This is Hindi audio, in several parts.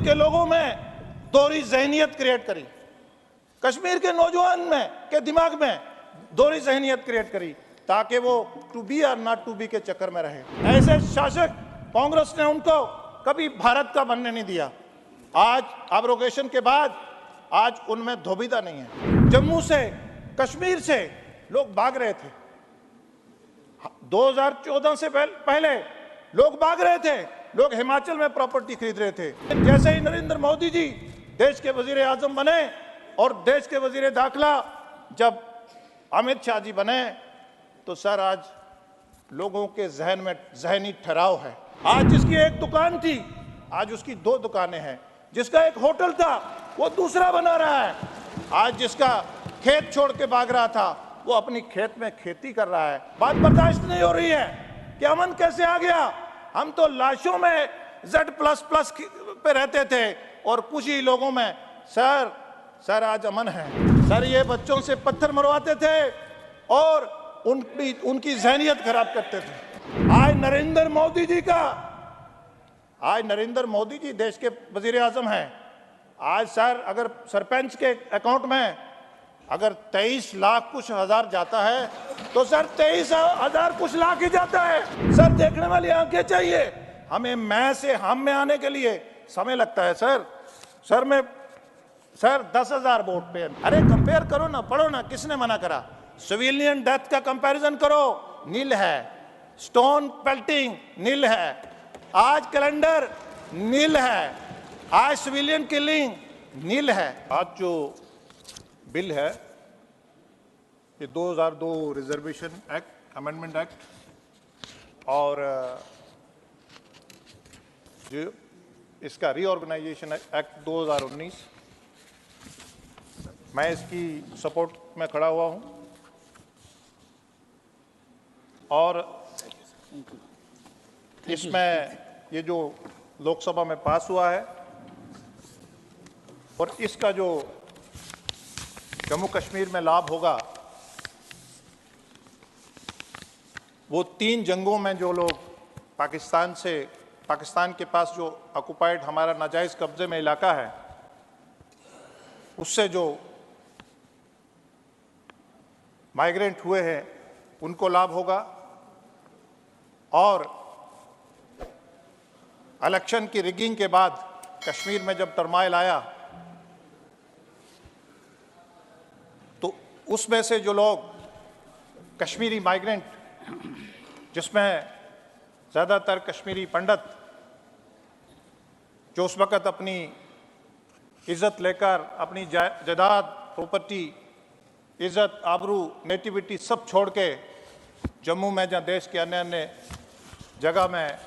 के लोगों में दोहरी जहनियत क्रिएट करी, कश्मीर के नौजवान में के दिमाग में दोहरी जहनियत क्रिएट करी ताकि वो टू बी और नॉट टू बी के चक्कर में रहे। ऐसे शासक कांग्रेस ने उनको कभी भारत का बनने नहीं दिया। आज एब्रोगेशन के बाद आज उनमें धोबिता नहीं है। जम्मू से, कश्मीर से लोग भाग रहे थे। 2014 से पहले लोग भाग रहे थे, लोग हिमाचल में प्रॉपर्टी खरीद रहे थे। जैसे ही नरेंद्र मोदी जी देश के वजीर आजम बने और देश के वजीर दाखिला जब अमित शाह जी बने, तो सर आज लोगों के जहन में जहनी ठहराव है। आज जिसकी एक दुकान थी, आज उसकी 2 दुकानें हैं। जिसका एक होटल था, वो दूसरा बना रहा है। आज जिसका खेत छोड़ के भाग रहा था, वो अपनी खेत में खेती कर रहा है। बात बर्दाश्त नहीं हो रही है कि अमन कैसे आ गया। हम तो लाशों में Z++ पे रहते थे और कुछ ही लोगों में सर आज अमन है। सर ये बच्चों से पत्थर मरवाते थे और उनकी जहनियत खराब करते थे। आज नरेंद्र मोदी जी देश के वजीर आजम हैं। आज सर अगर सरपंच के अकाउंट में अगर 23 लाख कुछ हजार जाता है, तो सर 23,000 कुछ लाख ही जाता है। सर देखने वाली आंखें चाहिए। हमें मैं से हम में आने के लिए समय लगता है। सर 10,000 वोट पे, अरे कंपेयर करो ना, पढ़ो ना, किसने मना करा। सिविलियन डेथ का कंपैरिजन करो, नील है। स्टोन पेल्टिंग नील है। आज कैलेंडर नील है। आज सिविलियन किलिंग नील है। आज जो बिल है ये 2002 रिजर्वेशन एक्ट, अमेंडमेंट एक्ट, और जो इसका रीऑर्गेनाइजेशन एक्ट 2019, मैं इसकी सपोर्ट में खड़ा हुआ हूं। और इसमें ये जो लोकसभा में पास हुआ है और इसका जो जम्मू कश्मीर में लाभ होगा, वो 3 जंगों में जो लोग पाकिस्तान के पास जो ऑक्युपाइड हमारा नाजायज कब्जे में इलाका है, उससे जो माइग्रेंट हुए हैं उनको लाभ होगा। और इलेक्शन की रिगिंग के बाद कश्मीर में जब टर्माइल आया, तो उसमें से जो लोग कश्मीरी माइग्रेंट, जिसमें ज़्यादातर कश्मीरी पंडित जो उस वक़्त अपनी इज़्ज़त लेकर अपनी जायदाद, प्रॉपर्टी, इज़्ज़त, आबरू, नेटिविटी सब छोड़ के जम्मू में, जहाँ देश के अन्य जगह में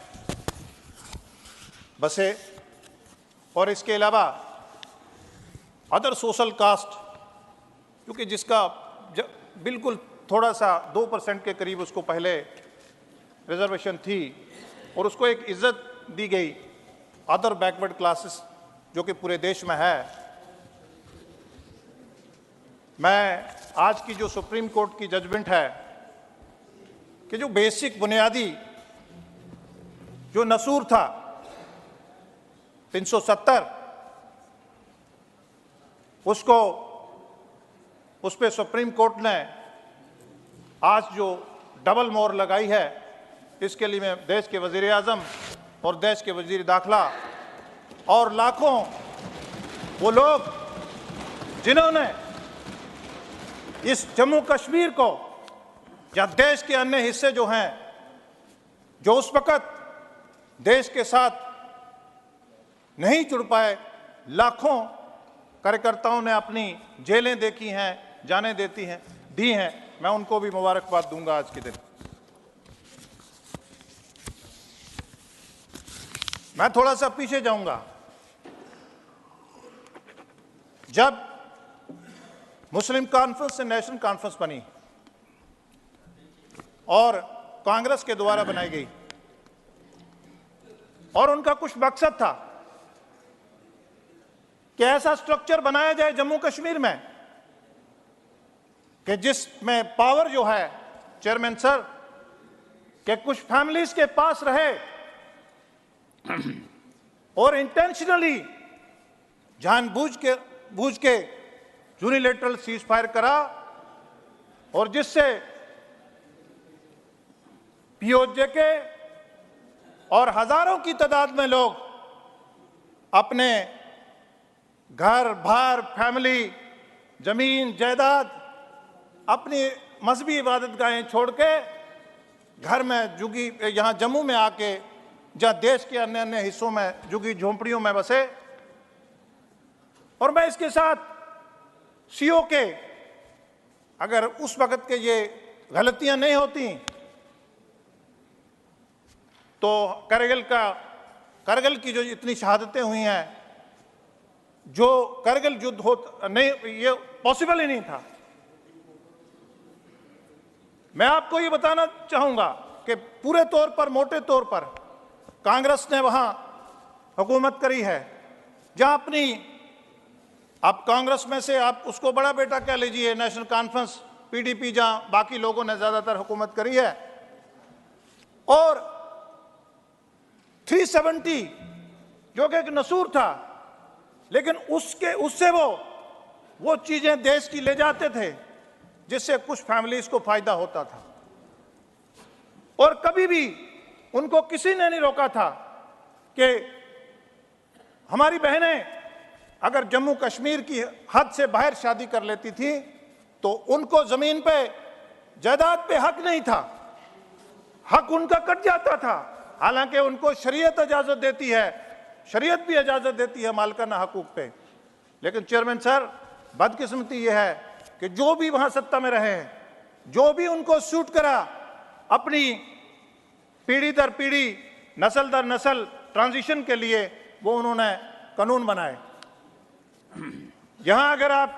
बसे, और इसके अलावा अदर सोशल कास्ट, क्योंकि जिसका बिल्कुल थोड़ा सा 2% के करीब उसको पहले रिजर्वेशन थी और उसको एक इज्जत दी गई, अदर बैकवर्ड क्लासेस जो कि पूरे देश में है। मैं आज की जो सुप्रीम कोर्ट की जजमेंट है कि जो बेसिक बुनियादी जो नसूर था 370, उस पे सुप्रीम कोर्ट ने आज जो डबल मोहर लगाई है, इसके लिए मैं देश के वजीर आजम और देश के वजीर दाखिला और लाखों वो लोग जिन्होंने इस जम्मू कश्मीर को, या देश के अन्य हिस्से जो हैं, जो उस वक़्त देश के साथ नहीं जुड़ पाए, लाखों कार्यकर्ताओं ने अपनी जेलें देखी हैं, जानें दी हैं, मैं उनको भी मुबारकबाद दूंगा आज के दिन। मैं थोड़ा सा पीछे जाऊंगा। जब मुस्लिम कॉन्फ्रेंस से नेशनल कॉन्फ्रेंस बनी और कांग्रेस के द्वारा बनाई गई, और उनका कुछ मकसद था कि ऐसा स्ट्रक्चर बनाया जाए जम्मू कश्मीर में कि जिसमें पावर जो है चेयरमैन सर के कुछ फैमिलीज के पास रहे और इंटेंशनली बूझ के यूनिलैटरल सीज फायर करा और जिससे पीओजे के और हजारों की तादाद में लोग अपने घर बार, फैमिली, जमीन जायदाद, अपनी मजहबी इबादतगाहें छोड़ के घर में जुगी यहाँ जम्मू में आके जहाँ देश के अन्य अन्य हिस्सों में जुगी झोंपड़ियों में बसे। और मैं इसके साथ सीओ के अगर उस वक्त के ये गलतियां नहीं होती तो करगिल की जो इतनी शहादतें हुई हैं, जो करगिल युद्ध हो नहीं, ये पॉसिबल ही नहीं था। मैं आपको ये बताना चाहूंगा कि पूरे तौर पर, मोटे तौर पर कांग्रेस ने वहां हुकूमत करी है जहां अपनी, आप कांग्रेस में से आप उसको बड़ा बेटा कह लीजिए, नेशनल कॉन्फ्रेंस पीडीपी, जहां बाकी लोगों ने ज्यादातर हुकूमत करी है। और 370 जो कि एक नसूर था, लेकिन उससे वो चीजें देश की ले जाते थे जिससे कुछ फैमिलीज को फायदा होता था। और कभी भी उनको किसी ने नहीं रोका था कि हमारी बहनें अगर जम्मू कश्मीर की हद से बाहर शादी कर लेती थी तो उनको जमीन पे, जायदाद पे हक नहीं था, हक उनका कट जाता था। हालांकि उनको शरीयत इजाजत देती है, शरीयत भी इजाजत देती है मालिकाना हकूक पे। लेकिन चेयरमैन सर, बदकिस्मती यह है कि जो भी वहां सत्ता में रहे हैं, जो भी उनको सूट करा, अपनी पीढ़ी दर पीढ़ी, नस्ल दर नस्ल ट्रांजिशन के लिए वो उन्होंने कानून बनाए। यहां अगर आप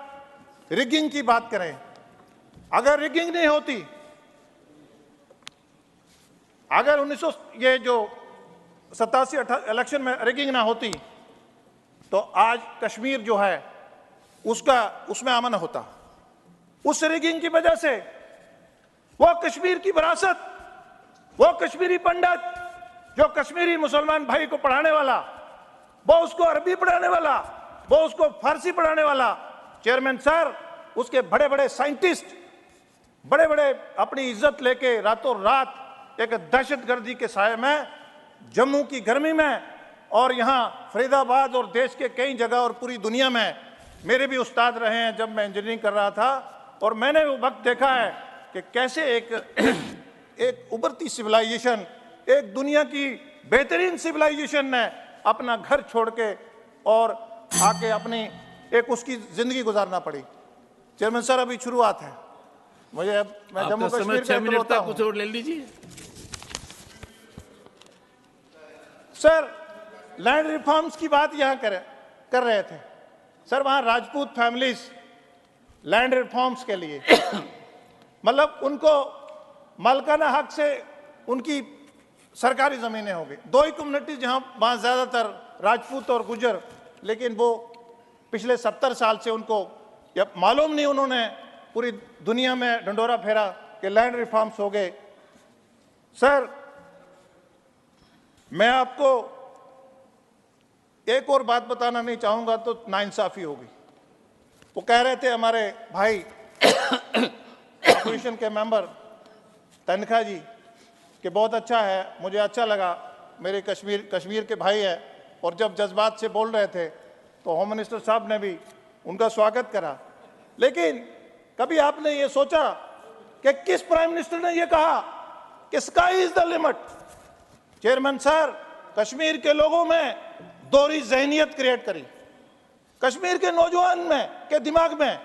रिगिंग की बात करें, अगर रिगिंग नहीं होती, अगर 87 इलेक्शन में रिगिंग ना होती तो आज कश्मीर जो है उसमें अमन होता। उस रिगिंग की वजह से वो कश्मीर की विरासत, वो कश्मीरी पंडित जो कश्मीरी मुसलमान भाई को पढ़ाने वाला, वो उसको अरबी पढ़ाने वाला, वो उसको फारसी पढ़ाने वाला, चेयरमैन सर, उसके बड़े बड़े साइंटिस्ट, बड़े बड़े अपनी इज्जत लेके रातों रात एक दहशतगर्दी के साये में, जम्मू की गर्मी में और यहाँ फरीदाबाद और देश के कई जगह और पूरी दुनिया में मेरे भी उस्ताद रहे हैं जब मैं इंजीनियरिंग कर रहा था। और मैंने वो वक्त देखा है कि कैसे एक उभरती सिविलाइजेशन, एक दुनिया की बेहतरीन सिविलाइजेशन ने अपना घर छोड़ के और आके अपनी एक उसकी जिंदगी गुजारना पड़ी। चेयरमैन सर, अभी शुरुआत है, मैं जम्मू कश्मीर का इकलौता हूं। कुछ और ले लीजिए सर। लैंड रिफॉर्म्स की बात यहां कर रहे थे सर, वहां राजपूत फैमिलीज लैंड रिफॉर्म्स के लिए मतलब उनको मालिकाना हक से उनकी सरकारी जमीनें हो गई। दो ही कम्युनिटी जहां वहां ज्यादातर राजपूत और गुजर, लेकिन वो पिछले 70 साल से उनको मालूम नहीं, उन्होंने पूरी दुनिया में ढंडोरा फेरा कि लैंड रिफॉर्म्स हो गए। सर, मैं आपको एक और बात बताना नहीं चाहूंगा तो नाइंसाफी होगी। वो कह रहे थे हमारे भाई ऑपोजिशन के मेंबर तनखा जी कि बहुत अच्छा है, मुझे अच्छा लगा, मेरे कश्मीर के भाई है। और जब जज्बात से बोल रहे थे तो होम मिनिस्टर साहब ने भी उनका स्वागत करा। लेकिन कभी आपने ये सोचा कि किस प्राइम मिनिस्टर ने ये कहा कि sky is the limit? Chairman sir, Kashmir के लोगों में दोहरी जहनियत क्रिएट करी, कश्मीर के नौजवान में के दिमाग में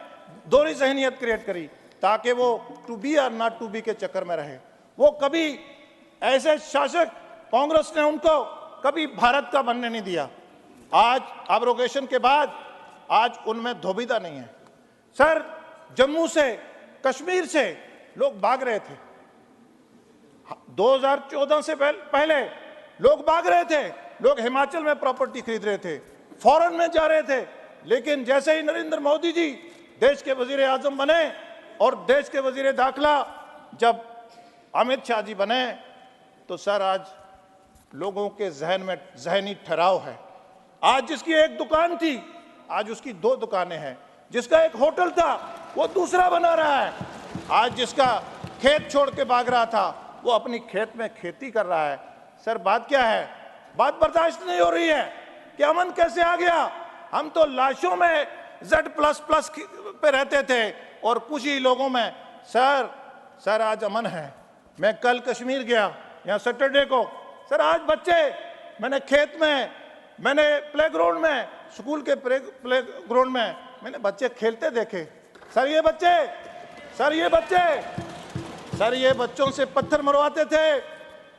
दोहरी जहनियत क्रिएट करी ताकि वो टू बी और नॉट टू बी के चक्कर में रहे। वो कभी ऐसे शासक, कांग्रेस ने उनको कभी भारत का बनने नहीं दिया। आज एब्रोगेशन के बाद आज उनमें धोबिता नहीं है। सर, जम्मू से, कश्मीर से लोग भाग रहे थे। 2014 से पहले लोग भाग रहे थे, लोग हिमाचल में प्रॉपर्टी खरीद रहे थे, फॉरेन में जा रहे थे। लेकिन जैसे ही नरेंद्र मोदी जी देश के वजीर आजम बने और देश के वजीर दाखिला जब अमित शाह जी बने तो सर आज लोगों के जहन में जहनी ठहराव है। आज जिसकी एक दुकान थी आज उसकी 2 दुकानें हैं। जिसका एक होटल था वो दूसरा बना रहा है। आज जिसका खेत छोड़ के भाग रहा था वो अपनी खेत में खेती कर रहा है। सर बात क्या है? बात बर्दाश्त नहीं हो रही है कि अमन कैसे आ गया। हम तो लाशों में Z++ पे रहते थे और कुछ ही लोगों में। सर आज अमन है। मैं कल कश्मीर गया, यहाँ सैटरडे को। सर आज बच्चे, मैंने खेत में, मैंने प्लेग्राउंड में, स्कूल के प्लेग्राउंड में मैंने बच्चे खेलते देखे। सर ये बच्चों से पत्थर मरवाते थे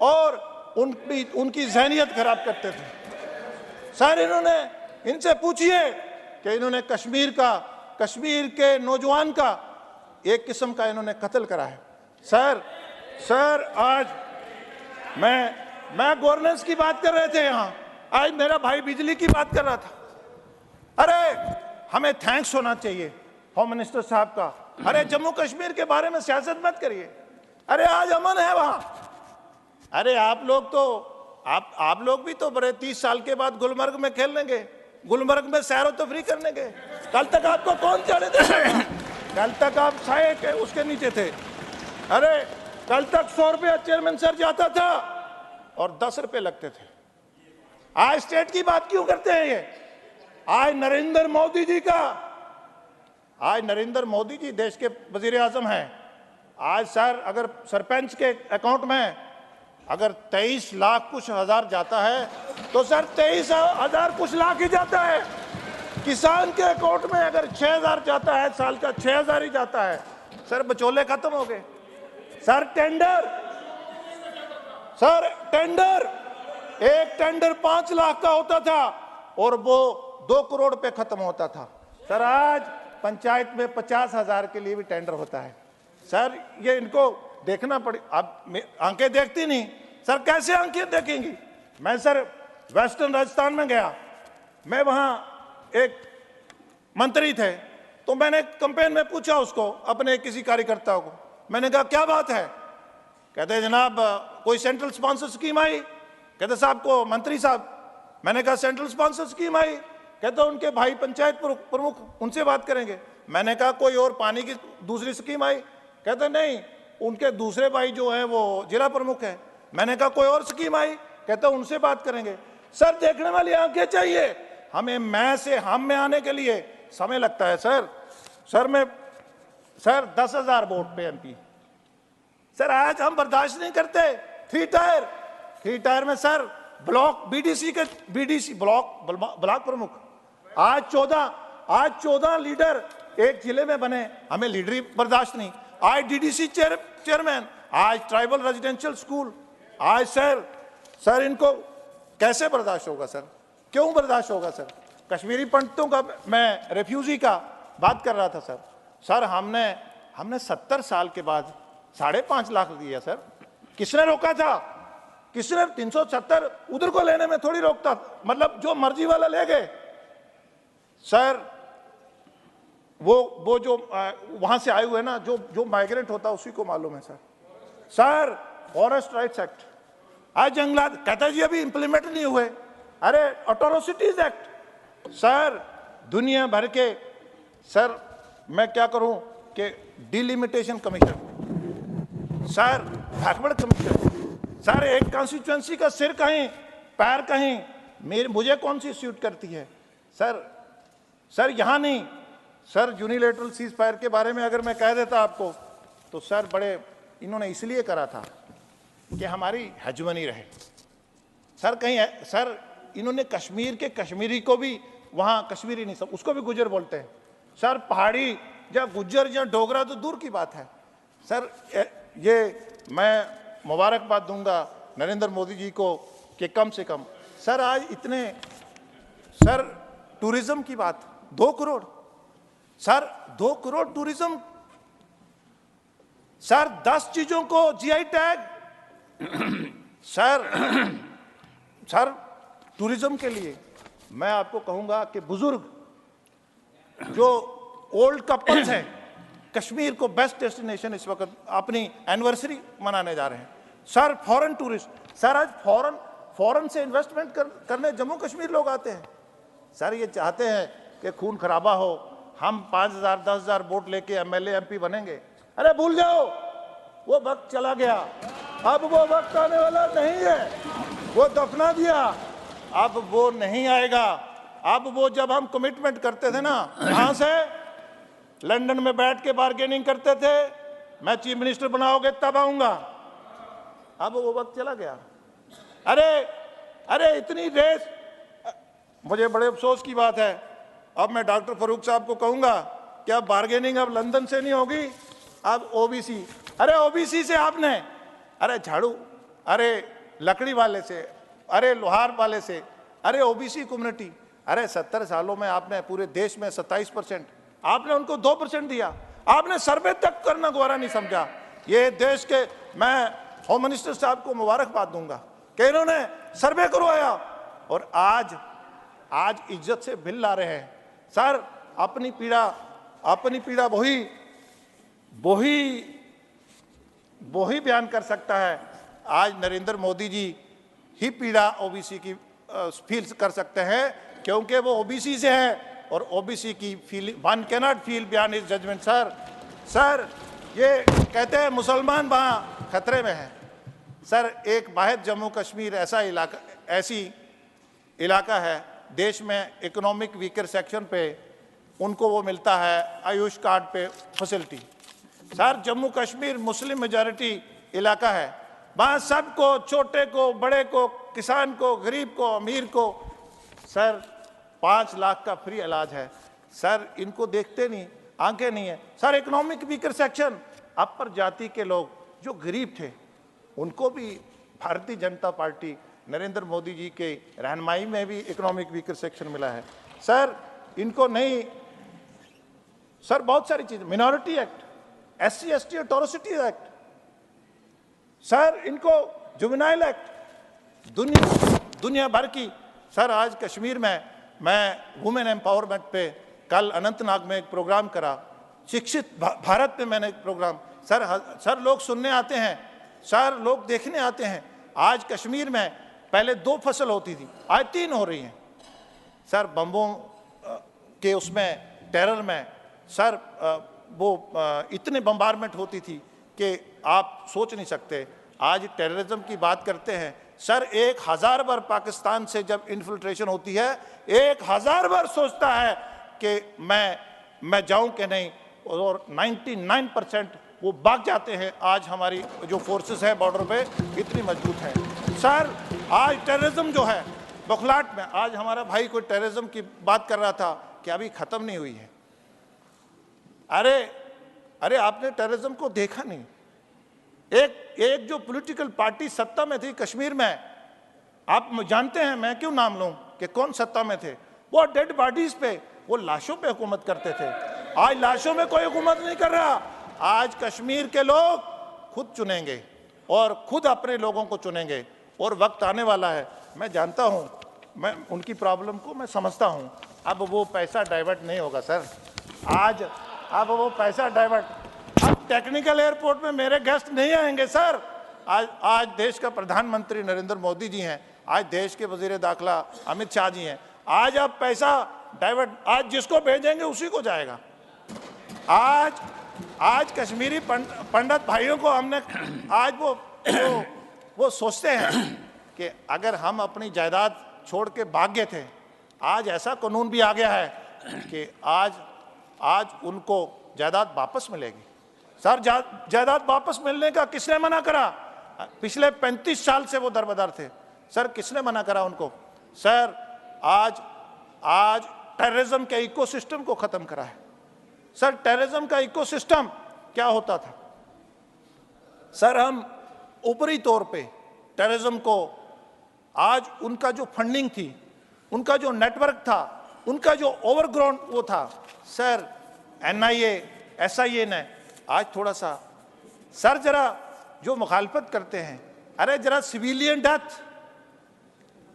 और उनकी ज़हनियत खराब करते थे। सर इनसे पूछिए कि इन्होंने कश्मीर के नौजवान का एक किस्म का इन्होंने कत्ल करा है। सर आज मैं गवर्नेंस की बात कर रहे थे यहाँ, आज मेरा भाई बिजली की बात कर रहा था। अरे हमें थैंक्स होना चाहिए होम मिनिस्टर साहब का। अरे जम्मू कश्मीर के बारे में सियासत मत करिए। अरे आज अमन है वहां। अरे आप लोग भी तो बड़े 30 साल के बाद गुलमर्ग में खेलने गए, गुलमर्ग में सैर व तफरी करने गए। कल तक आपको कौन जाने देता? कल तक आप साए के उसके नीचे थे। अरे कल तक 100 रुपया चेयरमैन सर जाता था और 10 रुपए लगते थे। आज स्टेट की बात क्यों करते हैं ये? आज नरेंद्र मोदी जी देश के वजीर आजम हैं। आज सर अगर सरपंच के अकाउंट में अगर 23 लाख कुछ हजार जाता है तो सर 23,000 कुछ लाख ही जाता है। किसान के अकाउंट में अगर 6,000 जाता है, साल का 6,000 ही जाता है। सर बचौले खत्म हो गए। सर टेंडर एक टेंडर 5 लाख का होता था और वो 2 करोड़ पे खत्म होता था। सर आज पंचायत में 50,000 के लिए भी टेंडर होता है। सर ये इनको देखना पड़े। अब आंखें देखती नहीं। सर कैसे आंखें देखेंगी? मैं सर वेस्टर्न राजस्थान में गया, मैं वहां एक मंत्री थे तो मैंने कैंपेन में पूछा उसको, अपने किसी कार्यकर्ता को, मैंने कहा क्या बात है? कहते जनाब कोई सेंट्रल स्पॉन्सर स्कीम आई। कहते साहब को मंत्री साहब। मैंने कहा सेंट्रल स्पॉन्सर स्कीम आई। कहते उनके भाई पंचायत प्रमुख, उनसे बात करेंगे। मैंने कहा कोई और पानी की दूसरी स्कीम आई। कहते नहीं, उनके दूसरे भाई जो है वो जिला प्रमुख है। मैंने कहा कोई और स्कीम आई। कहते उनसे बात करेंगे। सर देखने वाली आंखें चाहिए। हमें मैं से हम में आने के लिए समय लगता है। सर 10,000 वोट पे एमपी। सर आज हम बर्दाश्त नहीं करते। 3 टायर में सर ब्लॉक बीडीसी ब्लॉक प्रमुख आज 14 लीडर एक जिले में बने। हमें लीडरी बर्दाश्त नहीं। आज डीडीसी चेयरमैन, आज ट्राइबल रेजिडेंशियल स्कूल। आज सर इनको कैसे बर्दाश्त होगा? सर क्यों बर्दाश्त होगा? सर कश्मीरी पंडितों का, मैं रेफ्यूजी का बात कर रहा था। सर हमने 70 साल के बाद 5.5 लाख दिया। सर किसने रोका था? किसने 370 उधर को लेने में थोड़ी रोकता, मतलब जो मर्जी वाला ले गए। सर वो जो वहां से आए हुए ना, जो माइग्रेंट होता उसी को मालूम है। सर फॉरेस्ट राइट्स एक्ट, आज जंगलात कहता जी अभी इंप्लीमेंट नहीं हुए। अरे एट्रोसिटीज एक्ट। सर दुनिया भर के, सर मैं क्या करूं कि delimitation commission, sir backward commission. Sir एक कॉन्स्टिट्यूएंसी का सिर कहीं पैर कहीं, मुझे कौन सी सूट करती है? सर यहां नहीं। सर यूनिलेटरल सीज फायर के बारे में अगर मैं कह देता आपको तो सर बड़े इन्होंने इसलिए करा था कि हमारी हेजमनी रहे। सर इन्होंने कश्मीर के कश्मीरी को भी, वहां कश्मीरी नहीं सब उसको भी गुजर बोलते हैं। सर पहाड़ी या गुज्जर या डोगरा तो दूर की बात है। सर ये मैं मुबारकबाद दूंगा नरेंद्र मोदी जी को कि कम से कम सर आज इतने, सर टूरिज्म की बात 2 crore, sir 2 crore tourism. Sir 10 चीजों को जीआई टैग। सर टूरिज्म के लिए मैं आपको कहूंगा कि बुजुर्ग जो ओल्ड कपल्स हैं, कश्मीर को बेस्ट डेस्टिनेशन इस वक्त अपनी एनिवर्सरी मनाने जा रहे हैं। सर फॉरेन टूरिस्ट, सर आज फॉरेन से इन्वेस्टमेंट करने जम्मू कश्मीर लोग आते हैं। सर ये चाहते हैं कि खून खराबा हो, हम 5,000 10,000 वोट लेके एमएलए एमपी बनेंगे। अरे भूल जाओ, वो वक्त चला गया। अब वो वक्त आने वाला नहीं है, वो दफना दिया, अब वो नहीं आएगा। अब वो जब हम कमिटमेंट करते थे ना, कहां से, लंदन में बैठ के बार्गेनिंग करते थे, मैं चीफ मिनिस्टर बनाओगे तब आऊंगा, अब वो वक्त चला गया। अरे इतनी रेस, मुझे बड़े अफसोस की बात है, अब मैं डॉक्टर फरूक साहब को कहूंगा कि अब बार्गेनिंग अब लंदन से नहीं होगी, अब ओबीसी। अरे ओबीसी से आपने, अरे झाड़ू, अरे लकड़ी वाले से, अरे लोहार वाले से, अरे ओबीसी कम्युनिटी, अरे 70 सालों में आपने पूरे देश में 27%, आपने उनको 2% दिया। आपने सर्वे तक करना गवारा नहीं समझा। ये देश के, मैं होम मिनिस्टर साहब को मुबारकबाद दूंगा कि इन्होंने सर्वे करवाया और आज इज्जत से बिल ला रहे हैं। सर, अपनी पीड़ा वही बयान कर सकता है। आज नरेंद्र मोदी जी ही पीड़ा ओबीसी की फील कर सकते हैं, क्योंकि वो ओबीसी से है और ओबीसी की feeling, one cannot feel beyond his judgement. Sir ये कहते हैं मुसलमान वहाँ खतरे में है। सर, एक वाहिद जम्मू कश्मीर ऐसी इलाका है देश में, इकोनॉमिक वीकर सेक्शन पे उनको वो मिलता है आयुष कार्ड पे facility. Sir, Jammu Kashmir Muslim majority इलाका है, वहाँ सबको, छोटे को, बड़े को, किसान को, गरीब को, अमीर को, सर 5 लाख का फ्री इलाज है। सर, इनको देखते नहीं, आंखें नहीं है। सर, इकोनॉमिक वीकर सेक्शन, अपर जाति के लोग जो गरीब थे, उनको भी भारतीय जनता पार्टी नरेंद्र मोदी जी के रहनुमाई में भी इकोनॉमिक वीकर सेक्शन मिला है। सर, इनको नहीं, सर बहुत सारी चीज़, minority act, SC ST atrocity act, sir इनको जुवेनाइल एक्ट, दुनिया भर की। सर, आज कश्मीर में मैं वुमेन एम्पावरमेंट पे कल अनंतनाग में एक प्रोग्राम करा, शिक्षित भारत पे मैंने एक प्रोग्राम। सर लोग सुनने आते हैं, सर लोग देखने आते हैं। आज कश्मीर में पहले 2 फसल होती थी, आज 3 हो रही हैं। सर, बम्बों के उसमें टेरर में, सर वो इतने बम्बारमेंट होती थी कि आप सोच नहीं सकते। आज टेररिज्म की बात करते हैं, सर 1000 बार पाकिस्तान से जब इन्फिल्ट्रेशन होती है, 1000 बार सोचता है कि मैं जाऊं कि नहीं, और 99% वो भाग जाते हैं। आज हमारी जो फोर्सेस है बॉर्डर पे इतनी मजबूत है। सर, आज टेररिज्म जो है बखलाट में, आज हमारा भाई कोई टेररिज्म की बात कर रहा था कि अभी ख़त्म नहीं हुई है। अरे आपने टेररिज्म को देखा नहीं। एक जो पॉलिटिकल पार्टी सत्ता में थी कश्मीर में, आप जानते हैं, मैं क्यों नाम लूं कि कौन सत्ता में थे, वो डेड बॉडीज पे, वो लाशों पे हुकूमत करते थे। आज लाशों में कोई हुकूमत नहीं कर रहा। आज कश्मीर के लोग खुद चुनेंगे और खुद अपने लोगों को चुनेंगे, और वक्त आने वाला है। मैं जानता हूं, मैं उनकी प्रॉब्लम को मैं समझता हूं। अब वो पैसा डाइवर्ट नहीं होगा सर, अब वो पैसा डाइवर्ट, अब टेक्निकल एयरपोर्ट में मेरे गेस्ट नहीं आएंगे सर। आज देश का प्रधानमंत्री नरेंद्र मोदी जी हैं, आज देश के वजीर दाखिला अमित शाह जी हैं। आज अब पैसा डाइवर्ट, आज जिसको भेजेंगे उसी को जाएगा। आज कश्मीरी पंडित भाइयों को हमने, आज वो सोचते हैं कि अगर हम अपनी जायदाद छोड़ के भाग गए थे, आज ऐसा कानून भी आ गया है कि आज उनको जायदाद वापस मिलेगी। सर, जायदाद वापस मिलने का किसने मना करा? पिछले 35 साल से वो दरबदर थे। सर, किसने मना करा उनको? सर, आज टेररिज्म के इकोसिस्टम को खत्म करा है। सर, टेररिज्म का इकोसिस्टम क्या होता था? सर, हम ऊपरी तौर पे टेररिज्म को, आज उनका जो फंडिंग थी, उनका जो नेटवर्क था, उनका जो ओवरग्राउंड वो था, सर NIA SIA ने आज थोड़ा सा, सर जरा जो मुखालफत करते हैं, अरे जरा सिविलियन डेथ,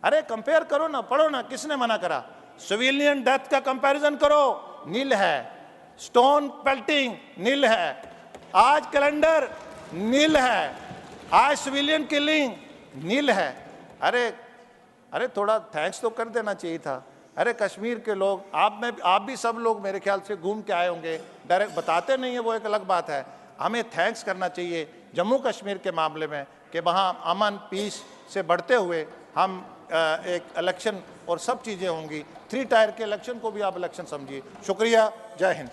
अरे कंपेयर करो ना, पढ़ो ना, किसने मना करा? सिविलियन डेथ का कंपैरिजन करो, नील है। स्टोन पेल्टिंग नील है, आज कैलेंडर नील है, आज सिविलियन किलिंग नील है। अरे थोड़ा थैंक्स तो कर देना चाहिए था। अरे कश्मीर के लोग, आप भी सब लोग मेरे ख्याल से घूम के आए होंगे, डायरेक्ट बताते नहीं है, वो एक अलग बात है। हमें थैंक्स करना चाहिए जम्मू कश्मीर के मामले में कि वहाँ अमन पीस से बढ़ते हुए हम एक इलेक्शन और सब चीज़ें होंगी। 3 टायर के इलेक्शन को भी आप इलेक्शन समझिए। शुक्रिया, जय हिंद।